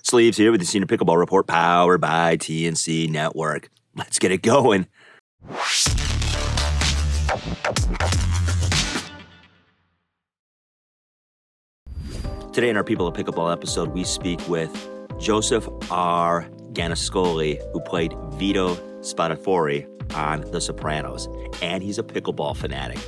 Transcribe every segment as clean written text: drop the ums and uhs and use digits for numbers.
Sleeves here with the Senior Pickleball Report powered by TNC Network. Let's get it going. Today in our People of Pickleball episode, we speak with Joseph R. Gannascoli, who played Vito Spatafore on The Sopranos, and he's a pickleball fanatic.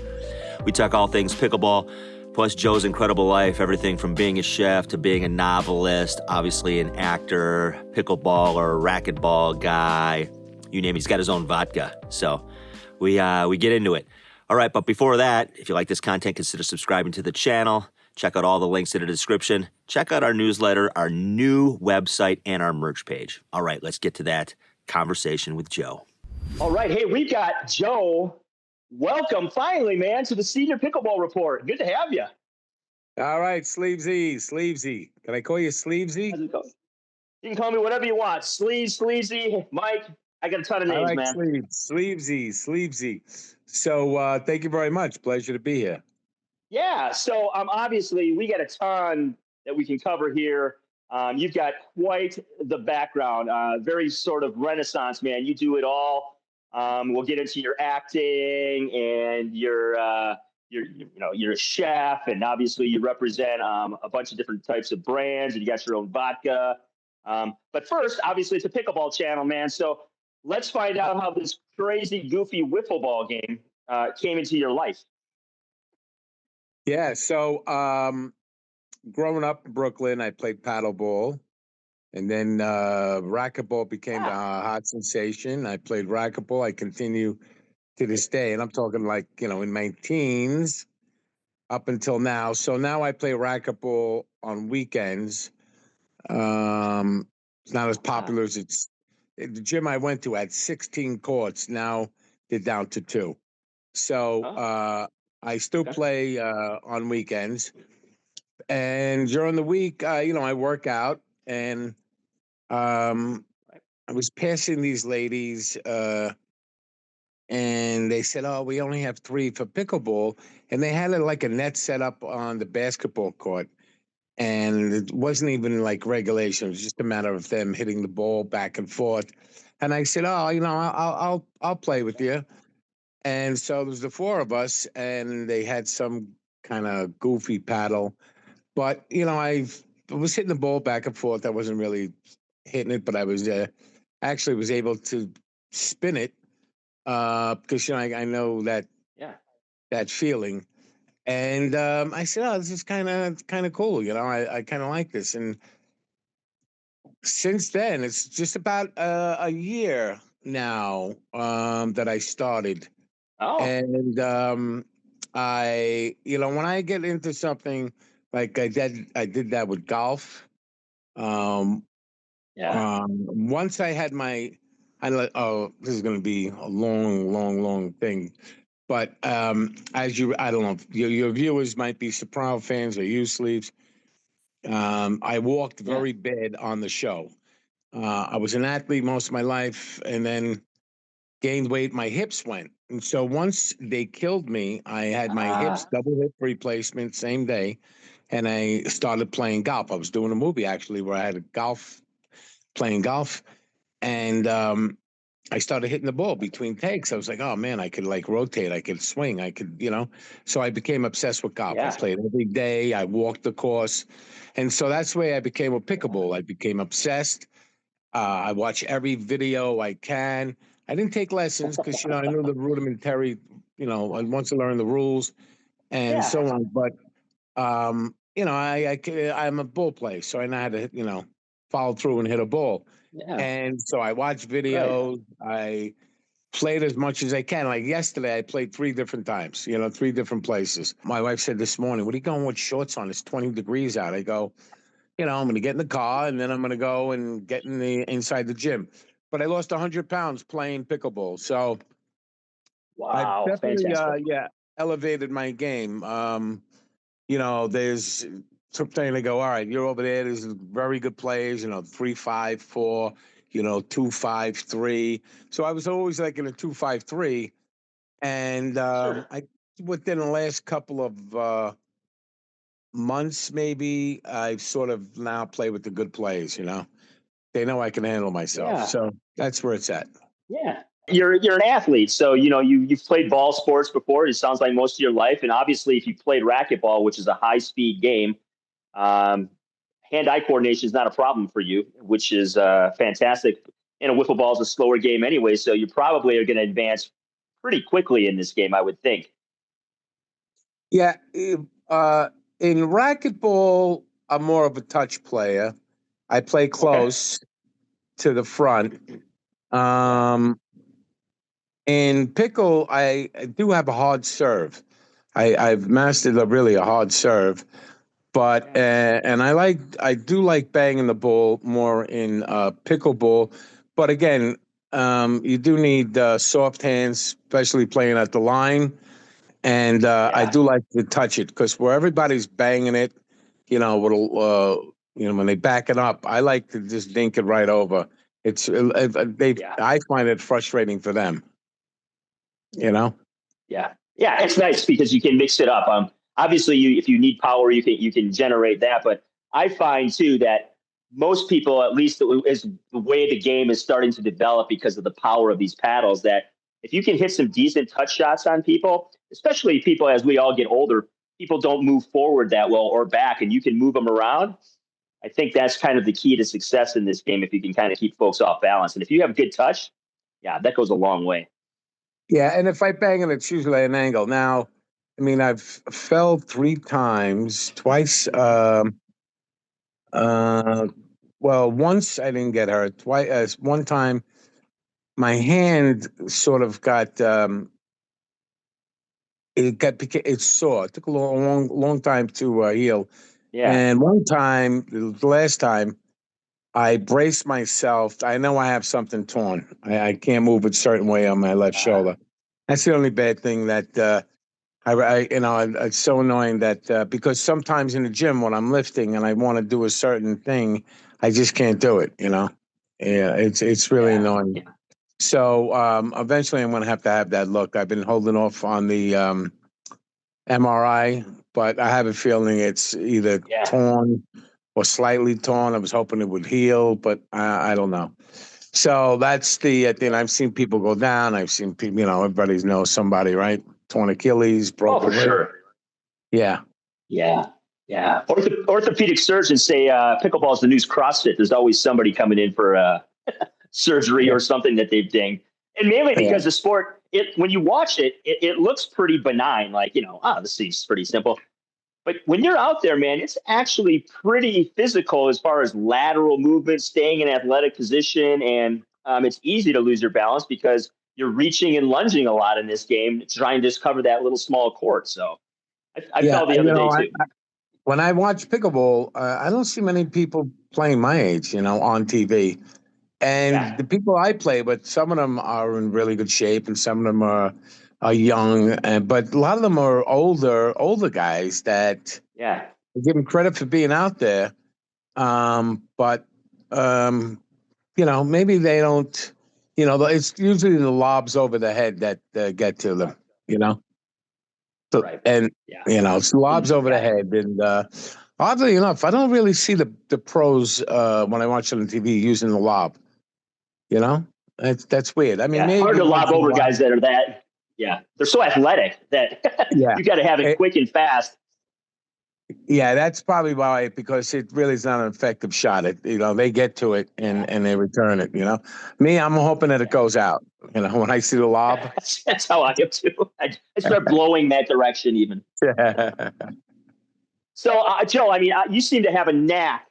We talk all things pickleball, plus Joe's incredible life, everything from being a chef to being a novelist, obviously an actor, pickleballer, racquetball guy, you name it. He's got his own vodka. So we get into it. All right, but before that, if you like this content, consider subscribing to the channel. Check out all the links in the description. Check out our newsletter, our new website, and our merch page. All right, let's get to that conversation with Joe. All right, hey, we've got Joe. Welcome, finally, man, to the Senior Pickleball Report. Good to have you. All right, Sleevesy. Can I call you Sleevesy? You can call me whatever you want. Sleazy, Mike. I got a ton of names, I like man. Sleevesy. So thank you very much. Pleasure to be here. Yeah, so obviously we got a ton that we can cover here. You've got quite the background, very sort of Renaissance, man. You do it all. We'll get into your acting and you're a chef, and obviously you represent a bunch of different types of brands, and you got your own vodka. But first, obviously, it's a pickleball channel, man. So let's find out how this crazy, goofy wiffle ball game came into your life. Yeah, so growing up in Brooklyn, I played paddleball, and then racquetball became the hot sensation. I played racquetball. I continue to this day, and I'm talking like, in my teens up until now. So now I play racquetball on weekends. It's not as popular as the gym I went to had 16 courts. Now they're down to 2. So I still play on weekends, and during the week, I work out, and I was passing these ladies, and they said, "Oh, we only have 3 for pickleball," and they had like a net set up on the basketball court, and it wasn't even like regulation; it was just a matter of them hitting the ball back and forth. And I said, "Oh, I'll play with you." And so there was the 4 of us, and they had some kind of goofy paddle. But, I was hitting the ball back and forth. I wasn't really hitting it, but I was actually was able to spin it because, I know that feeling. And I said, "Oh, this is kind of cool. I kind of like this." And since then, it's just about a year now that I started. And I, when I get into something like I did that with golf. Once I had this is going to be a long thing, but I don't know, your viewers might be Soprano fans or you, Sleeves. I walked very bad on the show. I was an athlete most of my life, and then gained weight, my hips went. And so once they killed me, I had my hips double hip replacement same day, and I started playing golf. I was doing a movie actually where I had playing golf, and I started hitting the ball between takes. I was like, oh man, I could like rotate, I could swing, I could, so I became obsessed with golf. I played every day, I walked the course. And so that's the way I became a pickleball. I became obsessed. I watch every video I can. I didn't take lessons because, I knew the rudimentary, I want to learn the rules and so on. But, I'm a ball player, so I know how to, follow through and hit a ball. And so I watch videos. I played as much as I can. Like yesterday, I played 3 different times, 3 different places. My wife said this morning, "What are you going with shorts on? It's 20 degrees out." I go, I'm going to get in the car and then I'm going to go and get inside the gym. But I lost 100 pounds playing pickleball. So wow, I've definitely, fantastic. elevated my game. There's something to go, all right, you're over there. There's very good players, 3-5-4, 2-5-3. So I was always like in a 2-5-3. And I, within the last couple of months, maybe, I've sort of now play with the good players. They know I can handle myself, Yeah. so that's where it's at. Yeah. You're an athlete, so you've played ball sports before. It sounds like most of your life, and obviously, if you played racquetball, which is a high speed game, um, hand eye coordination is not a problem for you, which is fantastic. And a wiffle ball is a slower game anyway, so you probably are going to advance pretty quickly in this game, I would think. Yeah, in racquetball, I'm more of a touch player. I play Okay. close to the front. Yeah. In pickle, I do have a hard serve. I've mastered a hard serve, but Yeah. and I do like banging the ball more in pickleball, but again, you do need soft hands, especially playing at the line. And I Yeah. do like to touch it because where everybody's banging it, when they back it up, I like to just dink it right over. Yeah. I find it frustrating for them, you know. Yeah, yeah, it's nice because you can mix it up. Obviously, if you need power, you can generate that. But I find too that most people, at least is the way the game is starting to develop because of the power of these paddles. That if you can hit some decent touch shots on people, especially people as we all get older, people don't move forward that well or back, and you can move them around. I think that's kind of the key to success in this game if you can kind of keep folks off balance. And if you have good touch, yeah, that goes a long way. Yeah, and if I bang it, it's usually an angle. Now, I mean, I've fell 3 times, twice. Uh, well, once I didn't get hurt. Twice, one time my hand sort of got it's sore. It took a long time to heal. Yeah. And one time, the last time, I braced myself. I know I have something torn. I can't move a certain way on my left Uh, shoulder. That's the only bad thing that it's so annoying that because sometimes in the gym when I'm lifting and I want to do a certain thing, I just can't do it. Yeah, it's really yeah. annoying. So eventually, I'm going to have that look. I've been holding off on the MRI, but I have a feeling it's either Yeah. torn or slightly torn. I was hoping it would heal, but I don't know. So that's the thing. Yeah. I've seen people go down. I've seen people, everybody knows somebody, right? Torn Achilles, Oh, broke a for rib. sure. Yeah. Yeah. Yeah. Orthopedic surgeons say pickleball is the new CrossFit. There's always somebody coming in for surgery Yeah. or something that they've dinged. And mainly Yeah. because the sport, when you watch it looks pretty benign. Like, this seems pretty simple. But when you're out there, man, it's actually pretty physical as far as lateral movement, staying in athletic position. And it's easy to lose your balance because you're reaching and lunging a lot in this game to try and just cover that little small court. So I Yeah. fell the other day too. When I watch pickleball, I don't see many people playing my age, on TV. And Yeah. the people I play with, some of them are in really good shape, and some of them are young. But a lot of them are older guys that Yeah. I give them credit for being out there. But maybe they don't. It's usually the lobs over the head that get to them. You know, so, Right. and Yeah. it's lobs over the Yeah. head. And oddly enough, I don't really see the pros when I watch it on TV using the lob. That's weird. I mean, Yeah. Hard maybe to once lob in a over while. guys that are that. Yeah. They're so athletic that Yeah. you got to have it quick and fast. Yeah, that's probably why, because it really is not an effective shot. They get to it Yeah. and they return it. Me, I'm hoping that it Yeah. goes out. When I see the lob. That's how I am too. I start blowing that direction even. Yeah. So, Joe, I mean, you seem to have a knack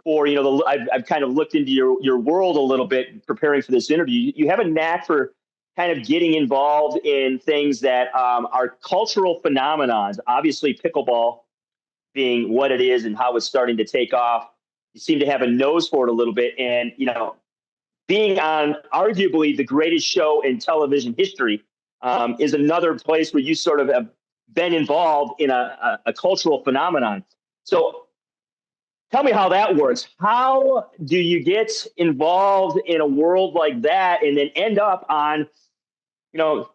for, I've kind of looked into your world a little bit preparing for this interview. You have a knack for kind of getting involved in things that are cultural phenomenons. Obviously, pickleball being what it is and how it's starting to take off. You seem to have a nose for it a little bit. And, being on arguably the greatest show in television history is another place where you sort of have been involved in a cultural phenomenon. So tell me how that works. How do you get involved in a world like that and then end up on, you know,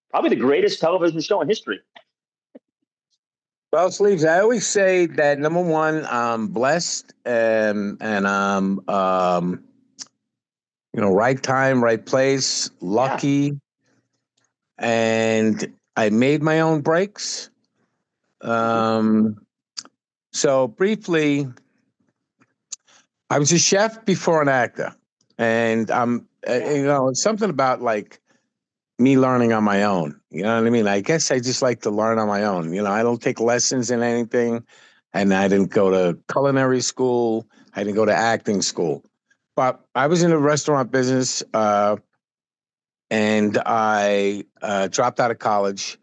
probably the greatest television show in history? Well, Sleeves, I always say that number one, I'm blessed and I'm right time, right place, Yeah. lucky, and I made my own breaks. Mhm. Um, so briefly, I was a chef before an actor, and Yeah. it's something about like me learning on my own. You know what I mean? I guess I just like to learn on my own. I don't take lessons in anything, and I didn't go to culinary school. I didn't go to acting school, but I was in the restaurant business, and I dropped out of college.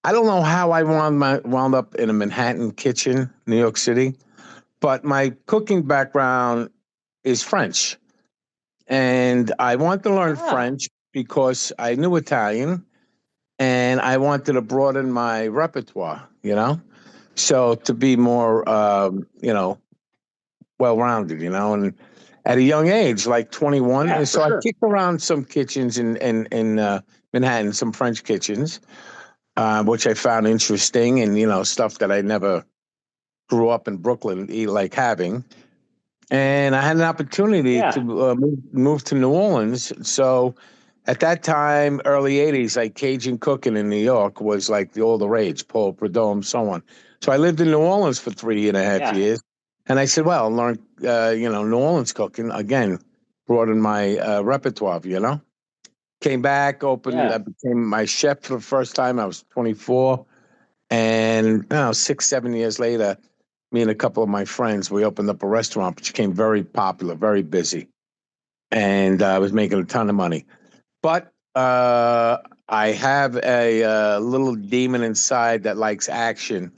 I don't know how I wound up in a Manhattan kitchen, New York City, but my cooking background is French. And I wanted to learn Ah. French because I knew Italian and I wanted to broaden my repertoire. So to be more, well rounded, and at a young age, like 21. Yeah, And for so I sure. kicked around some kitchens in Manhattan, some French kitchens, which I found interesting and, stuff that I never grew up in Brooklyn like having. And I had an opportunity to Yeah. move to New Orleans. So at that time, early 80s, like Cajun cooking in New York was like all the rage, Paul Prudhomme, so on. So I lived in New Orleans for 3.5 Yeah. years. And I said, well, I'll learn, New Orleans cooking again, broaden my repertoire. Came back, opened, I Yeah. became my chef for the first time. I was 24. And 6, 7 years later, me and a couple of my friends, we opened up a restaurant, which became very popular, very busy. And I was making a ton of money. But I have a little demon inside that likes action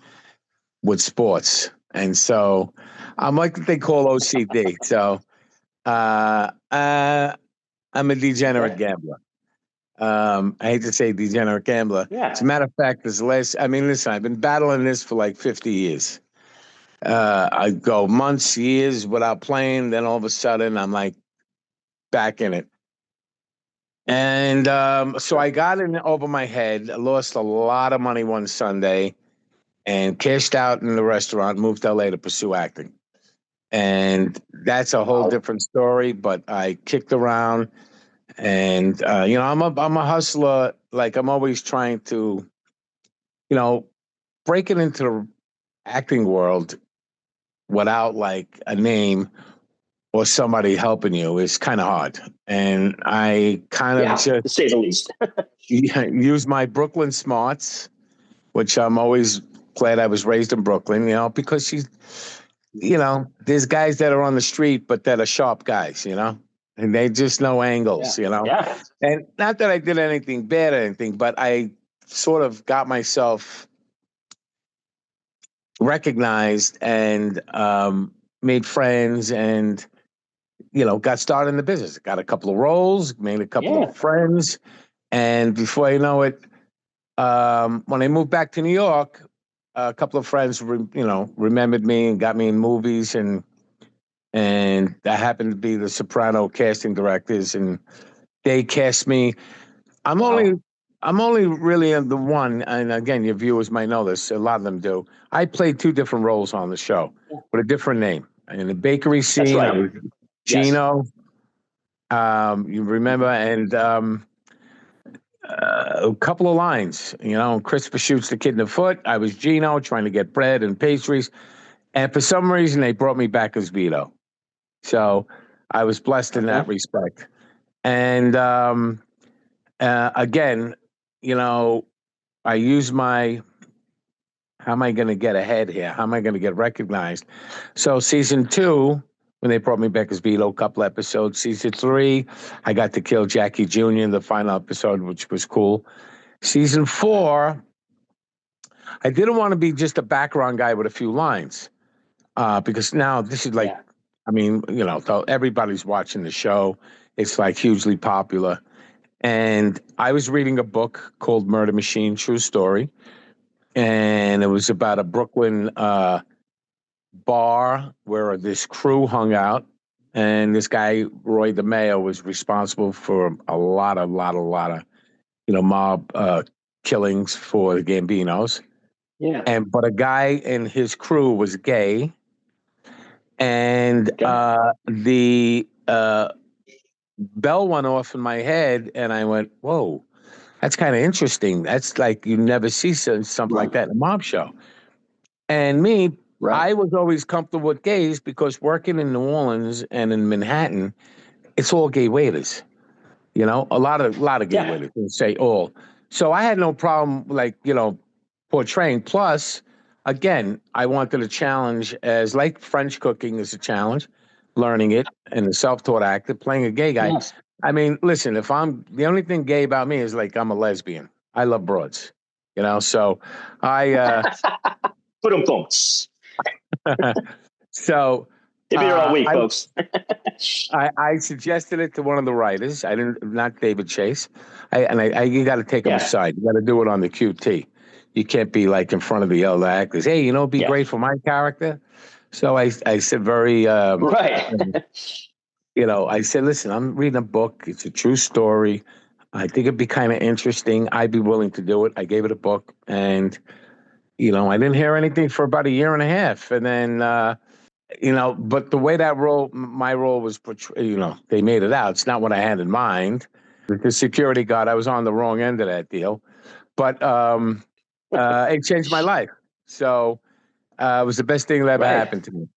with sports. And so I'm like what they call OCD. So I'm a degenerate Okay. gambler. I hate to say degenerate gambler. As a Yeah. matter of fact, I mean, listen, I've been battling this for like 50 years. I go months, years without playing. Then all of a sudden, I'm like back in it. And so Sure. I got in over my head. I lost a lot of money one Sunday and cashed out in the restaurant, moved to LA to pursue acting. And that's a whole Wow. different story. But I kicked around, and I'm a hustler. Like I'm always trying to, you know, break it into the acting world without like a name or somebody helping you is kind of hard. And I kind of Yeah, just to say the least. use my Brooklyn smarts, which I'm always glad I was raised in Brooklyn, because there's guys that are on the street, but that are sharp guys, and they just know Yeah. angles. Yeah. And not that I did anything bad or anything, but I sort of got myself recognized and made friends and got started in the business. Got a couple of roles, made a couple of Yeah. friends, and before you know it, when I moved back to New York, a couple of friends, remembered me and got me in movies, and that happened to be the Soprano casting directors, and they cast me. I'm only. Wow. I'm only really the one, and again, your viewers might know this. A lot of them do. I played two different roles on the show Yeah. with a different name. In the bakery That's scene, I right. was Yes. Gino. You remember, and a couple of lines. Christopher shoots the kid in the foot. I was Gino trying to get bread and pastries, and for some reason, they brought me back as Vito. So I was blessed in that Okay. respect. And again, you know, I use my. How am I going to get ahead here? How am I going to get recognized? So season 2, when they brought me back as Vito, a couple episodes. Season 3, I got to kill Jackie Jr. in the final episode, which was cool. Season Okay. 4, I didn't want to be just a background guy with a few lines, because now this is like, Yeah. I mean, everybody's watching the show. It's like hugely popular. And I was reading a book called Murder Machine, True Story. And it was about a Brooklyn bar where this crew hung out. And this guy, Roy DeMeo, was responsible for a lot of mob killings for the Gambinos. Yeah. but a guy in his crew was gay, and the bell went off in my head, and I went, "Whoa, that's kind of interesting. That's like you never see something like that in a mob show." And me, Right. I was always comfortable with gays because working in New Orleans and in Manhattan, it's all gay waiters. You know, a lot of gay Yeah. waiters. They say all. So I had no problem, like, portraying. Plus, again, I wanted a challenge, as like French cooking is a challenge, learning it and a self-taught actor, playing a gay guy. Yes. I mean, listen, if I'm the only thing gay about me is like I'm a lesbian. I love broads, so I Put them. so They'll be here all week, I folks. I suggested it to one of the writers. I didn't, not David Chase. You got to take him Yeah. aside. You got to do it on the QT. You can't be like in front of the other actors. Hey, it'd be Yeah. great for my character. So I said very, Right. I said, listen, I'm reading a book. It's a true story. I think it'd be kind of interesting. I'd be willing to do it. I gave it a book, and I didn't hear anything for about a year and a half, and then. But the way my role was portrayed, they made it out. It's not what I had in mind. The security guard, I was on the wrong end of that deal, but it changed my life. So it was the best thing that ever Right. happened to me.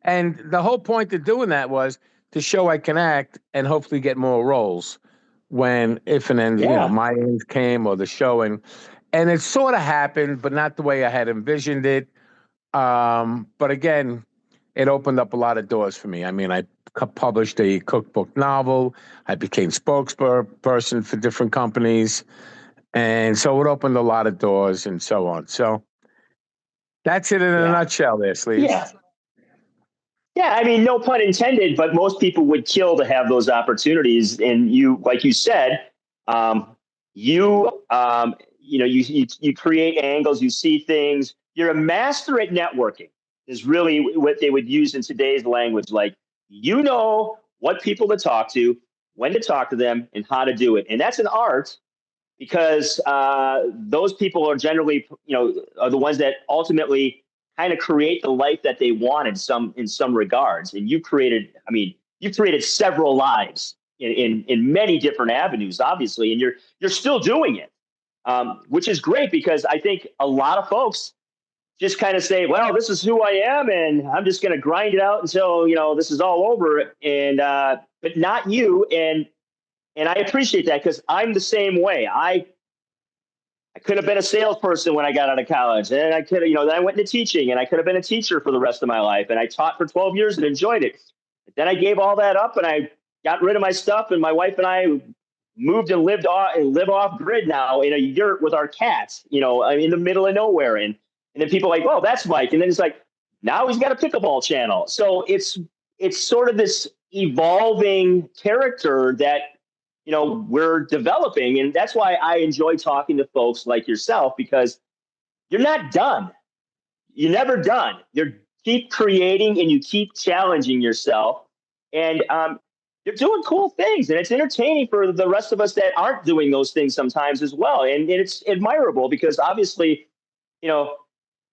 And the whole point of doing that was to show I can act and hopefully get more roles if and then, Yeah. my end came or the show. And it sort of happened, but not the way I had envisioned it. But again, it opened up a lot of doors for me. I mean, I published a cookbook novel. I became spokesperson for different companies. And so it opened a lot of doors and so on. So that's it in a nutshell there, Sleeves. Yeah. Yeah, I mean, no pun intended, but most people would kill to have those opportunities. And you, like you said, you create angles, you see things. You're a master at networking. Is really what they would use in today's language. Like, what people to talk to, when to talk to them, and how to do it. And that's an art, because those people are generally, are the ones that ultimately kind of create the life that they want in some regards. And you've created several lives in many different avenues, obviously, and you're still doing it, which is great, because I think a lot of folks just kind of say, well, this is who I am, and I'm just going to grind it out until, this is all over. And, but not you. And I appreciate that, because I'm the same way. I could have been a salesperson when I got out of college, and I could have, then I went into teaching, and I could have been a teacher for the rest of my life. And I taught for 12 years and enjoyed it. Then I gave all that up, and I got rid of my stuff. And my wife and I moved and live off grid now in a yurt with our cats, in the middle of nowhere. And then people are like, oh, that's Mike. And then it's like, now he's got a pickleball channel. So it's sort of this evolving character that, we're developing. And that's why I enjoy talking to folks like yourself, because you're not done. You're never done. You keep creating and you keep challenging yourself. And you're doing cool things. And it's entertaining for the rest of us that aren't doing those things sometimes as well. And it's admirable, because obviously,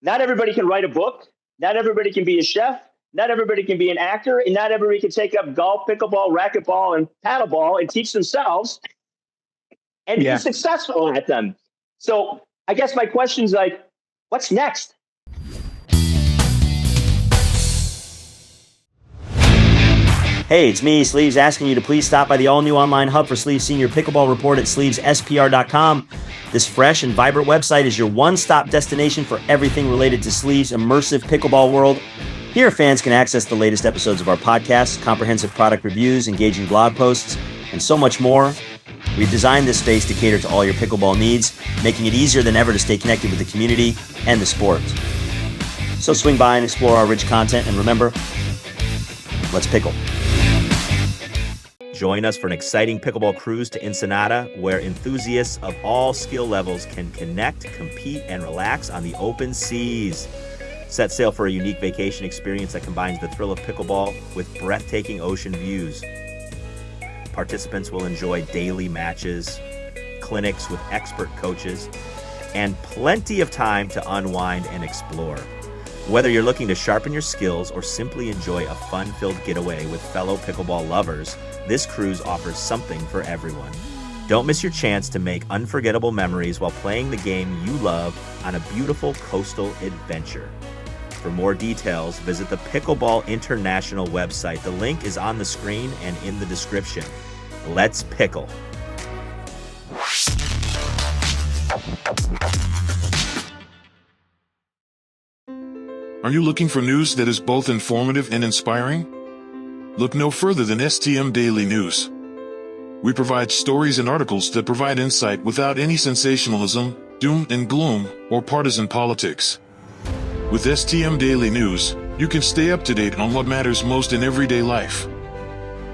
not everybody can write a book. Not everybody can be a chef. Not everybody can be an actor. And not everybody can take up golf, pickleball, racquetball, and paddleball and teach themselves and be successful at them. So I guess my question is like, what's next? Hey, it's me, Sleeves, asking you to please stop by the all-new online hub for Sleeves Senior Pickleball Report at SleevesSPR.com. This fresh and vibrant website is your one-stop destination for everything related to Sleeves' immersive pickleball world. Here, fans can access the latest episodes of our podcast, comprehensive product reviews, engaging blog posts, and so much more. We've designed this space to cater to all your pickleball needs, making it easier than ever to stay connected with the community and the sport. So swing by and explore our rich content, and remember, let's pickle. Join us for an exciting pickleball cruise to Ensenada, where enthusiasts of all skill levels can connect, compete, and relax on the open seas. Set sail for a unique vacation experience that combines the thrill of pickleball with breathtaking ocean views. Participants will enjoy daily matches, clinics with expert coaches, and plenty of time to unwind and explore. Whether you're looking to sharpen your skills or simply enjoy a fun-filled getaway with fellow pickleball lovers, this cruise offers something for everyone. Don't miss your chance to make unforgettable memories while playing the game you love on a beautiful coastal adventure. For more details, visit the Pickleball International website. The link is on the screen and in the description. Let's pickle. Are you looking for news that is both informative and inspiring? Look no further than STM Daily News. We provide stories and articles that provide insight without any sensationalism, doom and gloom, or partisan politics. With STM Daily News, you can stay up to date on what matters most in everyday life.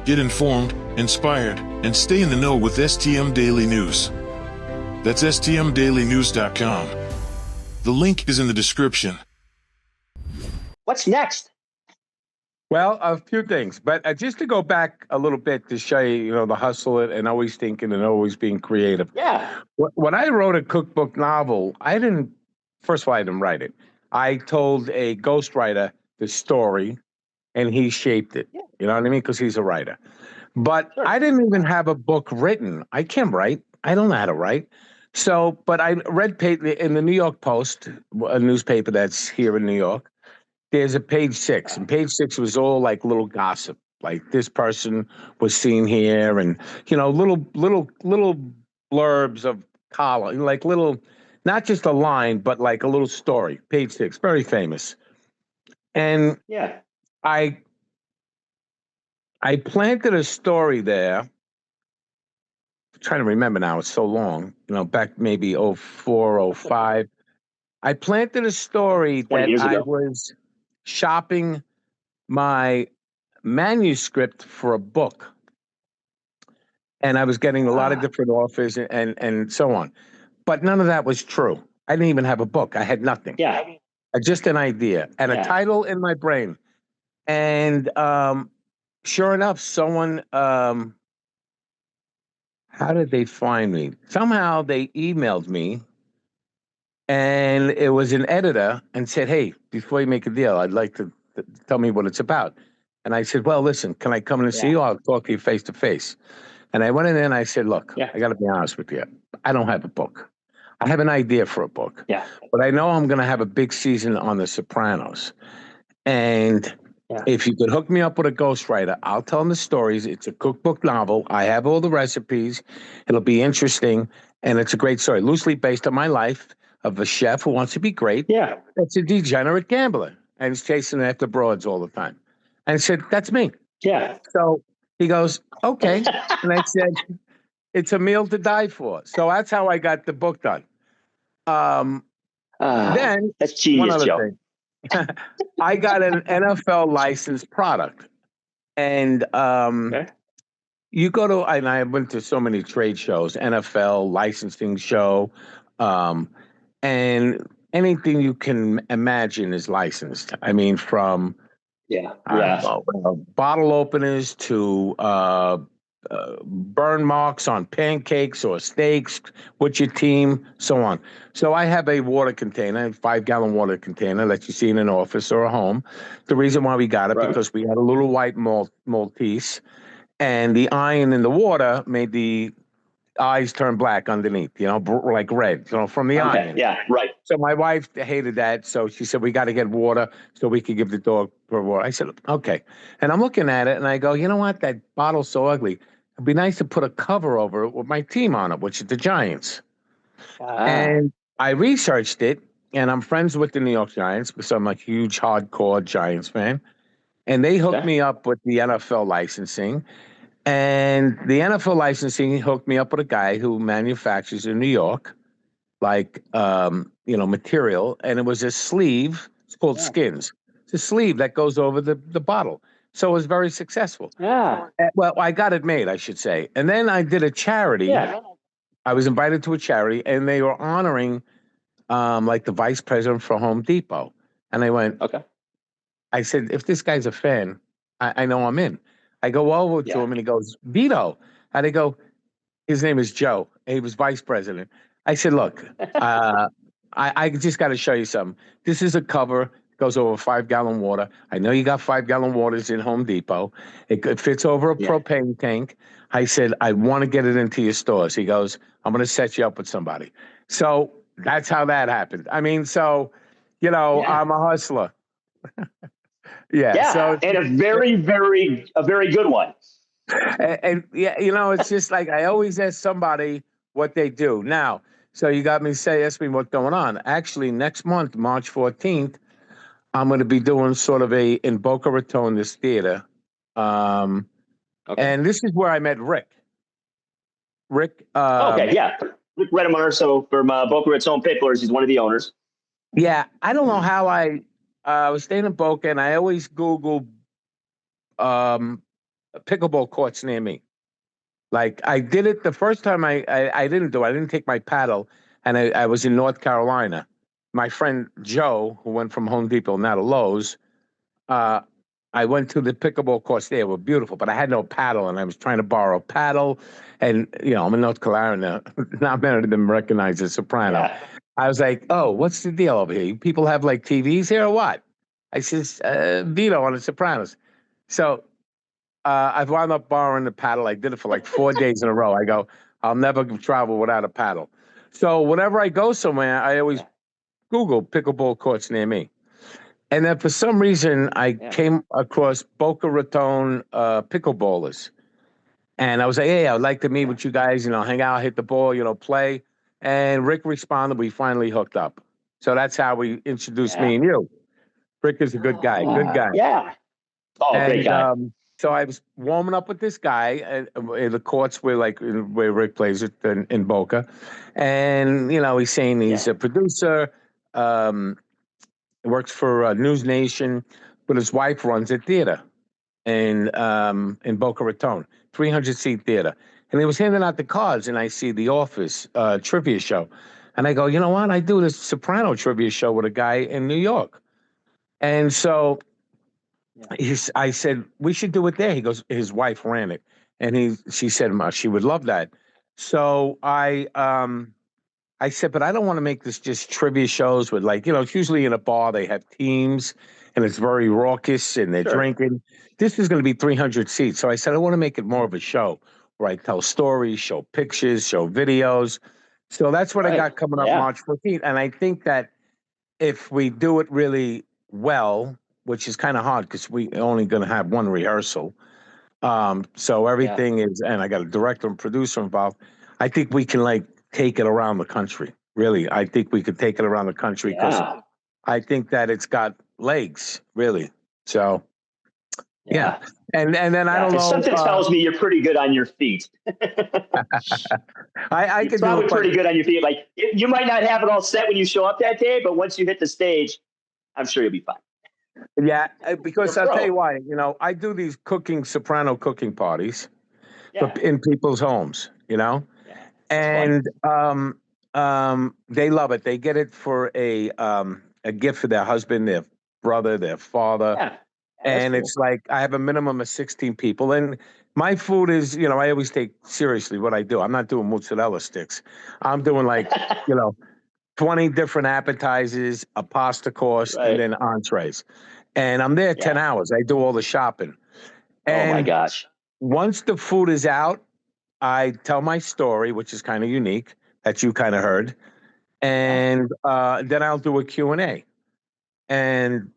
Get informed, inspired, and stay in the know with STM Daily News. That's stmdailynews.com. The link is in the description. What's next? Well, a few things, but just to go back a little bit to show you, the hustle and always thinking and always being creative. Yeah. When I wrote a cookbook novel, first of all, I didn't write it. I told a ghostwriter the story, and he shaped it. Yeah. You know what I mean? Because he's a writer. But Sure. I didn't even have a book written. I can't write. I don't know how to write. So, but I read in the New York Post, a newspaper that's here in New York. There's a page 6, and page 6 was all like little gossip, like this person was seen here, and little blurbs of column, like little, not just a line, but like a little story. Page 6, very famous. And Yeah. I planted a story there. I'm trying to remember now, it's so long, back maybe 04, 05. I planted a story 20 that years I ago. was shopping my manuscript for a book, and I was getting a lot of different offers and so on, but none of that was true. I didn't even have a book. I had nothing. Yeah. Just an idea and a Yeah. title in my brain. And sure enough, someone, how did they find me? Somehow they emailed me, and it was an editor, and said, "Hey, before you make a deal, I'd like to tell me what it's about." And I said, "Well, listen, can I come in and see Yeah. you? I'll talk to you face to face." And I went in there and I said, "Look, Yeah. I got to be honest with you. I don't have a book. I have an idea for a book, Yeah. but I know I'm going to have a big season on The Sopranos. And Yeah. if you could hook me up with a ghostwriter, I'll tell them the stories. It's a cookbook novel. I have all the recipes. It'll be interesting, and it's a great story, loosely based on my life of a chef who wants to be great. Yeah. That's a degenerate gambler, and he's chasing after broads all the time." And I said, "That's me." Yeah. So he goes, "Okay." And I said, "It's a meal to die for." So that's how I got the book done. Then That's one genius, other Joe. thing. I got an NFL licensed product, and Okay. you go to, and I went to so many trade shows, NFL licensing show, and anything you can imagine is licensed. I mean, from Yeah. I Yeah. don't know, bottle openers to burn marks on pancakes or steaks with your team, so on. So I have a water container, a 5-gallon water container that you see in an office or a home. The reason why we got it, Right. because we had a little white Maltese, and the iron in the water made the eyes turn black underneath, like red, from the Okay. iron. Yeah. Right. So my wife hated that. So she said, "We got to get water so we could give the dog for water." I said, "Okay." And I'm looking at it and I go, "You know what? That bottle's so ugly. It'd be nice to put a cover over it with my team on it, which is the Giants." And I researched it, and I'm friends with the New York Giants because I'm a huge hardcore Giants fan. And they hooked Okay. me up with the NFL licensing. And the NFL licensing hooked me up with a guy who manufactures in New York, like material, and it was a sleeve. It's called Yeah. skins. It's a sleeve that goes over the bottle. So it was very successful. Yeah. Well, I got it made, I should say. And then I did a charity. Yeah. I was invited to a charity, and they were honoring like the vice president for Home Depot. And I went, Okay. I said, "If this guy's a fan, I know I'm in." I go over to Yeah. him and he goes, "Vito." And I go, his name is Joe. And he was vice president. I said, look, I just got to show you something. This is a cover. Goes over 5-gallon water. I know you got 5-gallon waters in Home Depot. It fits over a Yeah. propane tank. I said, I want to get it into your stores. He goes, I'm going to set you up with somebody. So that's how that happened. I mean, so, Yeah. I'm a hustler. Yeah. Yeah. So, And a very good one. and yeah, it's just like I always ask somebody what they do. Now, so you got me ask me what's going on. Actually, next month, March 14th, I'm going to be doing sort of in Boca Raton, this theater. Okay. And this is where I met Rick. Rick. Okay, yeah. Rick Redemar, so from Boca Raton Picklers, he's one of the owners. Yeah, I don't know how I was staying in Boca, and I always Googled pickleball courts near me. Like I did it the first time I didn't do it. I didn't take my paddle, and I was in North Carolina. My friend Joe, who went from Home Depot now to Lowe's, I went to the pickleball courts there. They were beautiful, but I had no paddle, and I was trying to borrow a paddle. And, I'm in North Carolina. Not many of them recognize the Soprano. Yeah. I was like, oh, what's the deal over here? People have like TVs here or what? I says, Vito on the Sopranos. So I've wound up borrowing the paddle. I did it for like 4 days in a row. I go, I'll never travel without a paddle. So whenever I go somewhere, I always Google pickleball courts near me. And then for some reason, I came across Boca Raton pickleballers. And I was like, hey, I would like to meet with you guys, hang out, hit the ball, play. And Rick responded. We finally hooked up. So that's how we introduced me and you. Rick is a good guy. Good guy. Yeah. Oh, great guy. So I was warming up with this guy in the courts where Rick plays it in Boca. And, he's saying he's a producer, works for News Nation, but his wife runs a theater in Boca Raton, 300-seat theater. And he was handing out the cards, and I see The Office trivia show. And I go, you know what? I do this Soprano trivia show with a guy in New York. And so I said, we should do it there. He goes, his wife ran it. And she said, she would love that. So I said, but I don't want to make this just trivia shows with it's usually in a bar, they have teams and it's very raucous and they're drinking. This is going to be 300 seats. So I said, I want to make it more of a show where I tell stories, show pictures, show videos. So that's what I got coming up March 14th. And I think that if we do it really well, which is kind of hard because we only going to have one rehearsal. So everything is, and I got a director and producer involved. I think we can take it around the country. Really, I think we could take it around the country because I think that it's got legs. Really, so And then I don't know. Something tells me you're pretty good on your feet. I could probably pretty good on your feet. Like you might not have it all set when you show up that day, but once you hit the stage, I'm sure you'll be fine. Yeah, because I'll tell you why. I do these Soprano cooking parties in people's homes. And they love it. They get it for a gift for their husband, their brother, their father. Yeah. And it's like I have a minimum of 16 people. And my food is, I always take seriously what I do. I'm not doing mozzarella sticks. I'm doing 20 different appetizers, a pasta course, and then entrees. And I'm there 10 hours. I do all the shopping. And oh my gosh. Once the food is out, I tell my story, which is kind of unique, that you kind of heard. And then I'll do a Q&A. And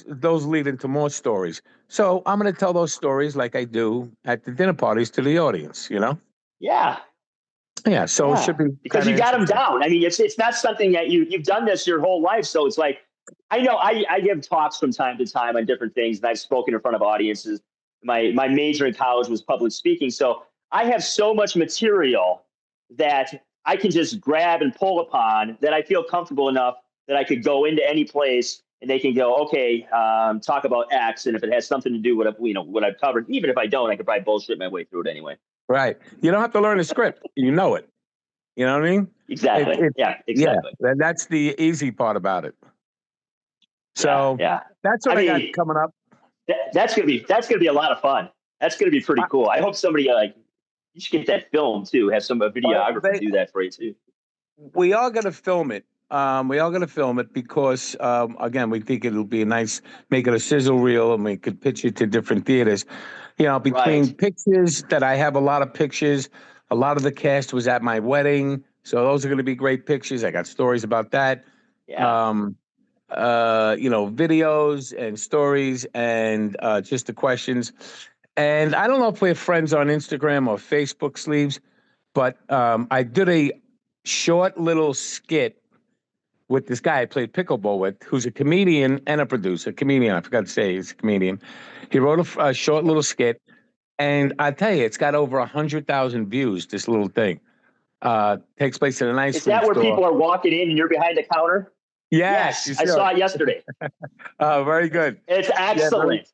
those lead into more stories. So I'm going to tell those stories like I do at the dinner parties to the audience, Yeah. Yeah, so it should be because you got them down. I mean, it's not something that you've done this your whole life. So it's like, I know I give talks from time to time on different things, and I've spoken in front of audiences. My major in college was public speaking. So I have so much material that I can just grab and pull upon that I feel comfortable enough that I could go into any place and they can go, okay, talk about X. And if it has something to do with what I've covered, even if I don't, I could probably bullshit my way through it anyway. Right. You don't have to learn a script. You know it. You know what I mean? Exactly. Exactly. Yeah, that's the easy part about it. So that's what I got coming up. That's gonna be a lot of fun. That's gonna be pretty cool. I hope somebody you should get that film too. Have some videographer do that for you too. we are going to film it. We are going to film it because, again, we think it'll be a nice, make it a sizzle reel, and we could pitch it to different theaters. You know, between Right. pictures that I have a lot of pictures, a lot of the cast was at my wedding, so those are going to be great pictures. I got stories about that. Yeah. Um, you know, videos and stories and just the questions. And I don't know if we're friends on Instagram or Facebook, Sleeves, but I did a short little skit with this guy I played pickleball with, who's a comedian and a producer. Comedian, I forgot to say he's a comedian. He wrote a short little skit, and I tell you, it's got over 100,000 views. This little thing takes place in an ice Is cream that where store. people are walking in and you're behind the counter? Yes, you Yes, I should. saw it yesterday. Very good. It's Yeah, very. excellent.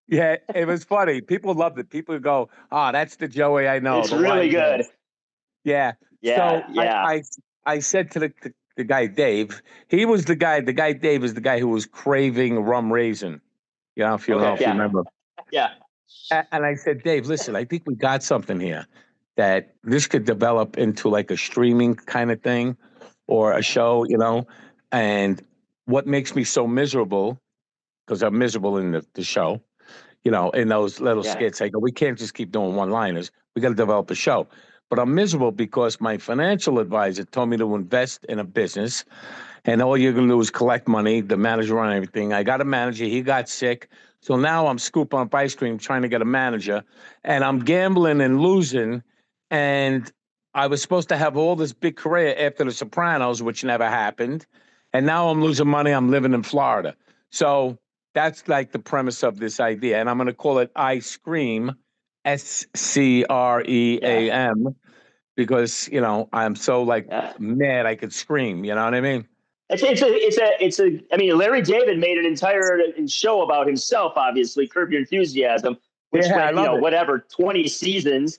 Yeah, it was funny. People loved it. People go, "Ah, that's the Joey I know, It's the really wise good. guy." Yeah. Yeah, So yeah. I said to the guy Dave, he was the guy. The guy Dave is the guy who was craving rum raisin. You know, if you know, Okay, if you yeah, remember. yeah. And I said, Dave, listen, I think we got something here that this could develop into like a streaming kind of thing or a show, you know. And what makes me so miserable, because I'm miserable in the show, you know, in those little Yeah. skits. I go, we can't just keep doing one-liners. We got to develop a show. But I'm miserable because my financial advisor told me to invest in a business, and all you're going to do is collect money, the manager on everything. I got a manager. He got sick. So now I'm scooping up ice cream trying to get a manager, and I'm gambling and losing. And I was supposed to have all this big career after The Sopranos, which never happened. And now I'm losing money. I'm living in Florida. So that's like the premise of this idea. And I'm going to call it I Scream, Yeah. SCREAM, because, you know, I'm so like Yeah. mad I could scream. You know what I mean? It's a. I mean, Larry David made an entire show about himself. Obviously, Curb Your Enthusiasm, which Yeah, I went, love it. whatever, 20 seasons,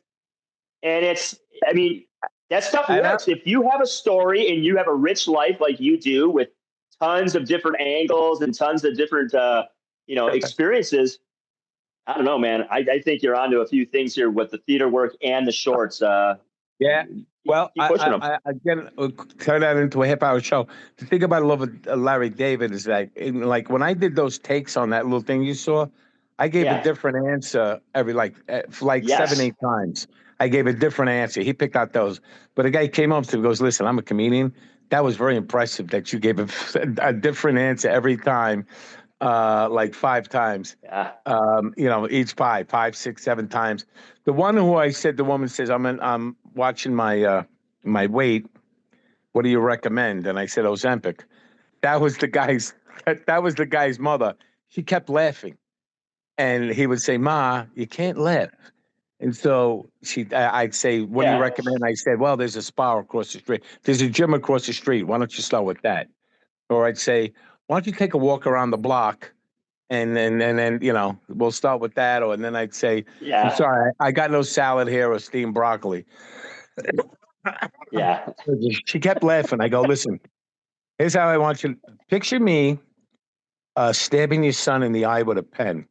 and it's. I mean, that stuff And I, works if you have a story and you have a rich life like you do with tons of different angles and tons of different, experiences. I don't know, man. I think you're onto a few things here with the theater work and the shorts. yeah. Well, Keep pushing them. I again turn that into a half-hour show. The thing about I love Larry David is that, like when I did those takes on that little thing you saw, I gave a Yeah. different answer every for like seven, Yes. 8 times. I gave a different answer. He picked out those, but a guy came up to me and goes, "Listen, I'm a comedian. That was very impressive that you gave a different answer every time, like 5 times. Yeah. You know, each 5, 6, 7 times." The one who I said, the woman says, I'm watching my weight. What do you recommend? And I said, Ozempic. That was the guy's, that was the guy's mother. She kept laughing. And he would say, Ma, you can't laugh. And so I'd say, what do you Yeah. recommend? I said, well, there's a spa across the street. There's a gym across the street. Why don't you start with that? Or I'd say, why don't you take a walk around the block, and then we'll start with that. Or and then I'd say, I'm Yeah. sorry, I got no salad here or steamed broccoli. Yeah. She kept laughing. I go, listen, here's how I want you to picture me stabbing your son in the eye with a pen.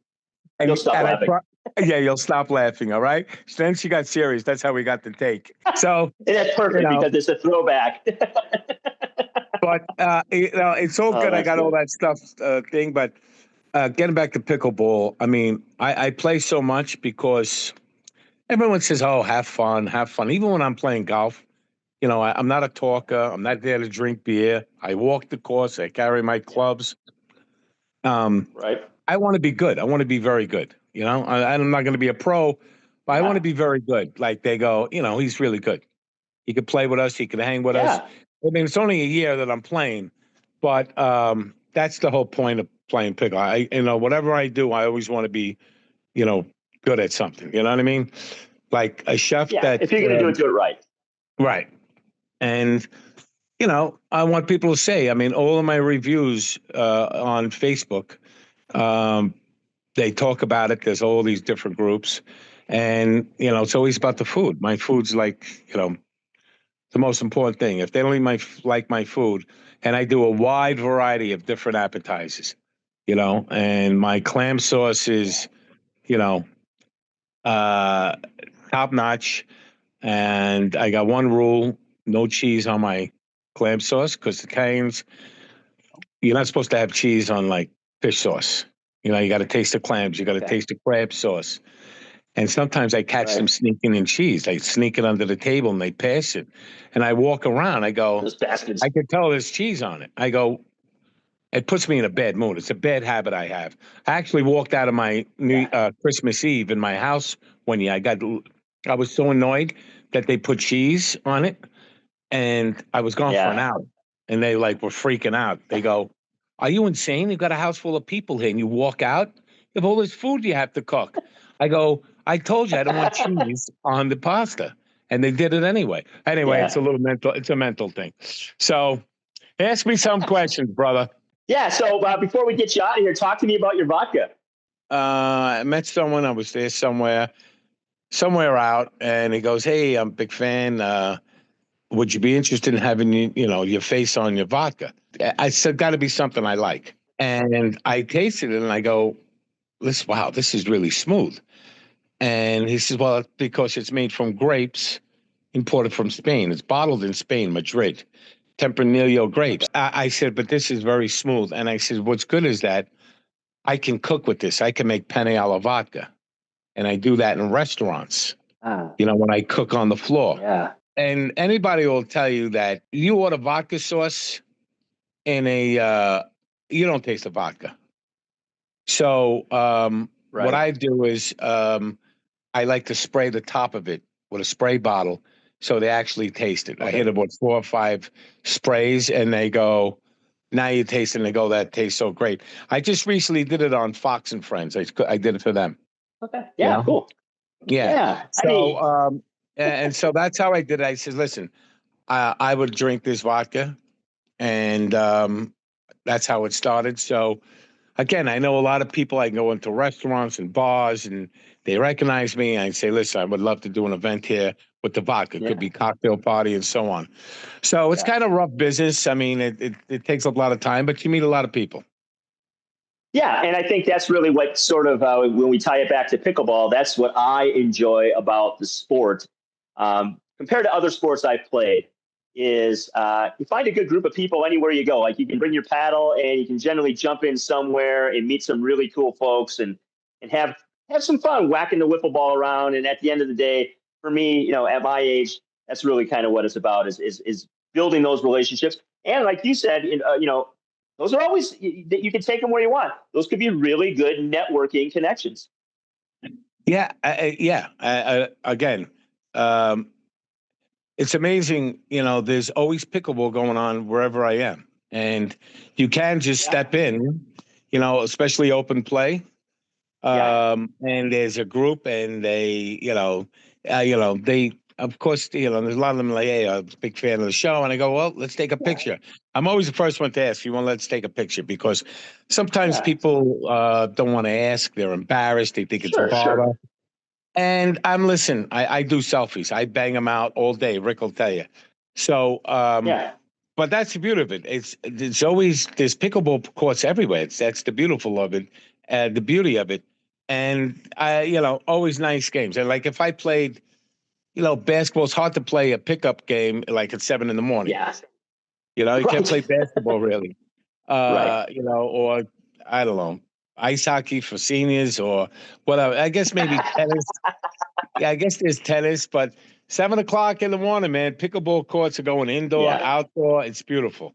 You'll stop laughing. Yeah, you'll stop laughing. All right. Then she got serious. That's how we got the take. So, And that's you perfect know, because it's a throwback. but it's all Oh, good. I that's got all good. that stuff thing. But getting back to pickleball, I mean, I play so much because everyone says, "Oh, have fun, have fun." Even when I'm playing golf, you know, I'm not a talker. I'm not there to drink beer. I walk the course. I carry my clubs. Um, Right. I want to be good. I want to be very good. You know, I'm not going to be a pro, but I want to Yeah. be very good. Like they go, you know, he's really good. He could play with us. He could hang with us. Yeah. I mean, it's only a year that I'm playing, but that's the whole point of playing pickle. Whatever I do, I always want to be, good at something. You know what I mean? Like a chef Yeah. that, If you're going to do it right. right. And, I want people to say, I mean, all of my reviews on Facebook, um, they talk about it. There's all these different groups. And, it's always about the food. My food's like, the most important thing. If they don't like my food, and I do a wide variety of different appetizers, and my clam sauce is, you know, uh, top notch. And I got one rule: no cheese on my clam sauce, because the Canes, you're not supposed to have cheese on like fish sauce. You know, you got to taste the clams, you got to taste the crab sauce. And sometimes I catch them sneaking in cheese. They sneak it under the table and they pass it. And I walk around, I go, Those bastards. I can tell there's cheese on it. I go, it puts me in a bad mood. It's a bad habit I have. I actually walked out of my Christmas Eve in my house one year. I was so annoyed that they put cheese on it, and I was gone for an hour. And they like were freaking out. They go, "Are you insane? You've got a house full of people here, and you walk out. You have all this food you have to cook." I go, "I told you I don't want cheese on the pasta," and they did it anyway. Anyway, it's a little mental. It's a mental thing. So, ask me some questions, brother. Yeah. So before we get you out of here, talk to me about your vodka. I met someone. I was there somewhere out, and he goes, "Hey, I'm a big fan. Would you be interested in having your face on your vodka?" I said, "Got to be something I like." And I tasted it, and I go, "This is really smooth." And he says, "Well, because it's made from grapes imported from Spain. It's bottled in Spain, Madrid, Tempranillo grapes." I said, "But this is very smooth." And I said, "What's good is that I can cook with this. I can make penne alla vodka." And I do that in restaurants, when I cook on the floor. Yeah. And anybody will tell you that you order vodka sauce in you don't taste the vodka. So what I do is I like to spray the top of it with a spray bottle so they actually taste it. I hit about 4 or 5 sprays and they go, "Now you taste it," and they go, "That tastes so great." I just recently did it on Fox and Friends. I did it for them. Okay. Yeah, cool. Yeah. So and so that's how I did it. I said, "Listen, I would drink this vodka," and that's how it started. So again, I know a lot of people. I go into restaurants and bars, and they recognize me. I say, "Listen, I would love to do an event here with the vodka. It could be cocktail party and so on." So it's kind of rough business. I mean, it takes a lot of time, but you meet a lot of people. Yeah, and I think that's really what sort of when we tie it back to pickleball, that's what I enjoy about the sport compared to other sports I've played. Is you find a good group of people anywhere you go. Like you can bring your paddle and you can generally jump in somewhere and meet some really cool folks and have some fun whacking the wiffle ball around. And at the end of the day, for me, at my age, that's really kind of what it's about is building those relationships. And like you said, those are always that you can take them where you want. Those could be really good networking connections. Yeah, again, it's amazing. There's always pickleball going on wherever I am, and you can just step in. Especially open play. And there's a group, and they, they. Of course, there's a lot of them like, "Hey, I'm a big fan of the show," and I go, "Well, let's take a picture." I'm always the first one to ask, "You want let's take a picture?" Because sometimes people don't want to ask; they're embarrassed, they think it's a bother. And listen, I do selfies. I bang them out all day. Rick will tell you. So, but that's the beauty of it. There's pickleball courts everywhere. That's the beautiful of it, the beauty of it. And always nice games. And like if I played, basketball, it's hard to play a pickup game like at 7 a.m. Yeah. You can't play basketball really. Or I don't know, ice hockey for seniors or whatever. I guess maybe tennis. Yeah, I guess there's tennis, but 7 o'clock in the morning, man, pickleball courts are going indoor, outdoor. It's beautiful.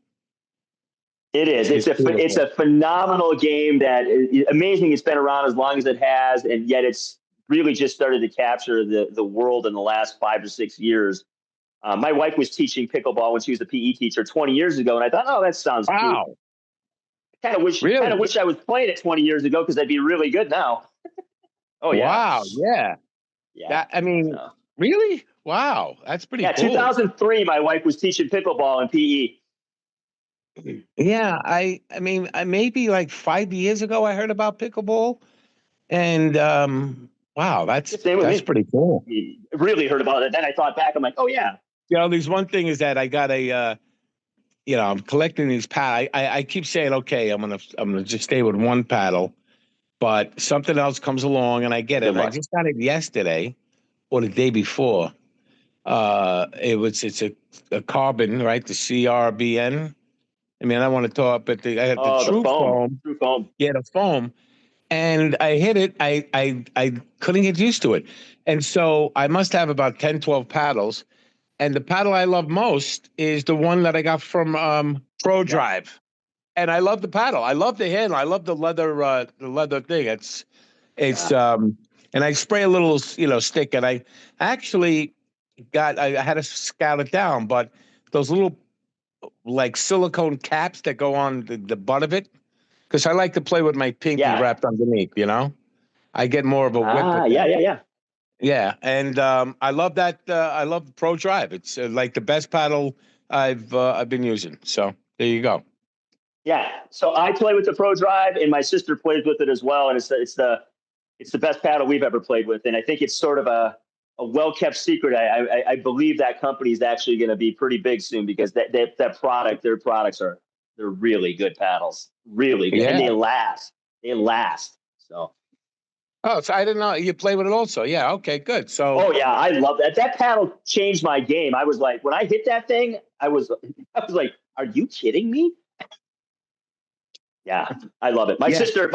It is. It's a phenomenal game that is amazing. It's been around as long as it has, and yet it's really just started to capture the world in the last 5 or 6 years. My wife was teaching pickleball when she was a PE teacher 20 years ago, and I thought, "Oh, that sounds cute." Kind of wish I was playing it 20 years ago because I'd be really good now. Oh yeah! Wow! Yeah. Really? Wow, that's pretty cool. 2003, my wife was teaching pickleball in PE. Yeah, I mean, maybe like 5 years ago, I heard about pickleball, and wow, that's pretty cool. Really heard about it. Then I thought back, I'm like, oh yeah. There's one thing is that I got I'm collecting these paddles. I keep saying, okay, I'm gonna just stay with one paddle, but something else comes along and I get it. And I just got it yesterday or the day before, It's a carbon, right? The CRBN. I mean, I want to talk, but I had the Oh, the True foam. Foam. True foam. Yeah, the foam. And I hit it. I couldn't get used to it. And so I must have about 10, 12 paddles. And the paddle I love most is the one that I got from Pro Drive. And I love the paddle. I love the handle. I love the leather thing. It's and I spray a little, stick, and I actually I had to scout it down, but those little like silicone caps that go on the butt of it, because I like to play with my pinky Yeah. wrapped underneath, I get more of a whip with Yeah, that. yeah, yeah. Yeah, and I love that. I love the Pro Drive. It's like the best paddle I've been using. So there you go. Yeah. So I play with the Pro Drive, and my sister plays with it as well. And it's the best paddle we've ever played with. And I think it's sort of a well kept secret. I believe that company is actually going to be pretty big soon because their products they're really good paddles, really good, and Yeah. they last. They last. So. Oh, so I didn't know you play with it also. Yeah. Okay. Good. So. Oh yeah, I love that. That paddle changed my game. I was like, when I hit that thing, I was like, are you kidding me? Yeah, I love it. My sister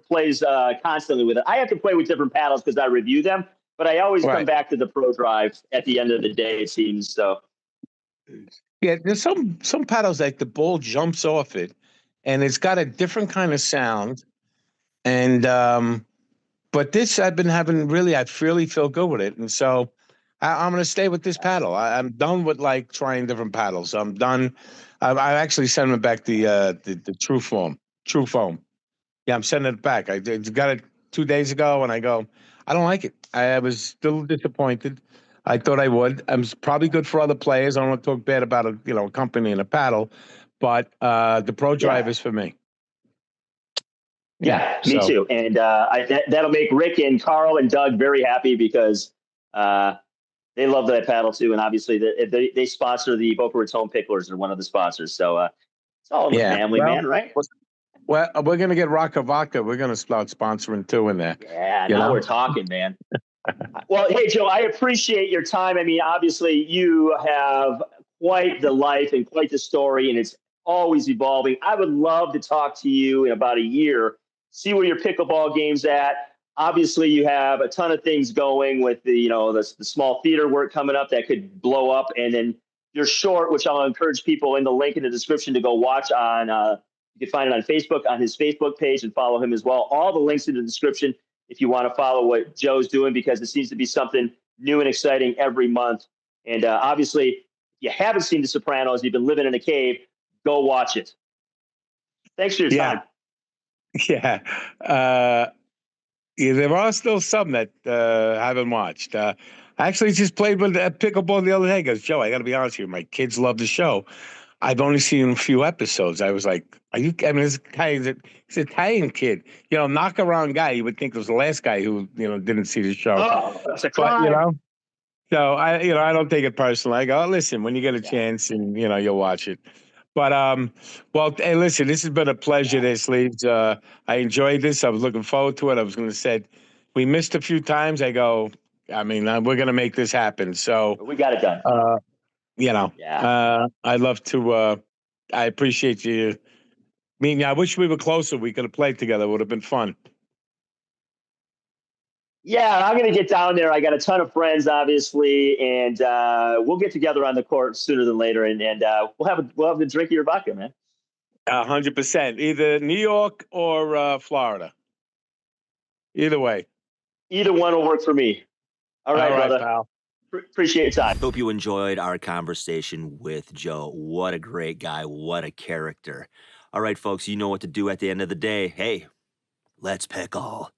plays constantly with it. I have to play with different paddles because I review them, but I always come back to the Pro Drive at the end of the day. It seems so. Yeah, there's some paddles like the ball jumps off it, and it's got a different kind of sound. And but this I've been having really, I really feel good with it, and so I'm going to stay with this paddle. I'm done with like trying different paddles. I'm done. I actually sent them back the True Foam. Yeah, I'm sending it back. I got it 2 days ago, and I go, I don't like it. I was still disappointed. I thought I would. I'm probably good for other players. I don't want to talk bad about a company and a paddle, but the Pro Drive is for me. Yeah, me too. And that'll make Rick and Carl and Doug very happy because they love that paddle too. And obviously they sponsor the Boca Raton Picklers. They're one of the sponsors. So it's all in the family, man, right? Well, we're going to get Rocka Vodka. We're going to start sponsoring too in there. Yeah, now we're talking, man. Well, hey, Joe, I appreciate your time. I mean, obviously, you have quite the life and quite the story, and it's always evolving. I would love to talk to you in about a year, see where your pickleball game's at. Obviously, you have a ton of things going with the small theater work coming up that could blow up, and then your short, which I'll encourage people in the link in the description to go watch on. You can find it on Facebook, on his Facebook page, and follow him as well. All the links in the description if you want to follow what Joe's doing, because it seems to be something new and exciting every month. And obviously, if you haven't seen The Sopranos, you've been living in a cave, go watch it. Thanks for your time. Yeah. There are still some that haven't watched. I actually just played with pickleball the other day. Goes, Joe, I got to be honest with you. My kids love the show. I've only seen a few episodes. I was like, are you? I mean, this guy he's an Italian kid, knock around guy. You would think it was the last guy who, didn't see the show. Oh, that's a crime. But, so I don't take it personally. I go, listen, when you get a chance and, you'll watch it. But, well, hey, listen, this has been a pleasure, this Leeds. I enjoyed this. I was looking forward to it. I was going to say, we missed a few times. I go, I mean, we're going to make this happen. So we got it done. I'd love to, I appreciate you meeting. I wish we were closer. We could have played together. It would have been fun. Yeah, I'm going to get down there. I got a ton of friends, obviously, and we'll get together on the court sooner than later, and we'll have a drink of your vodka, man. 100%. Either New York or Florida. Either way. Either one will work for me. All right, brother. Pal. Appreciate your time. Hope you enjoyed our conversation with Joe. What a great guy. What a character. All right, folks, you know what to do at the end of the day. Hey, let's pickle.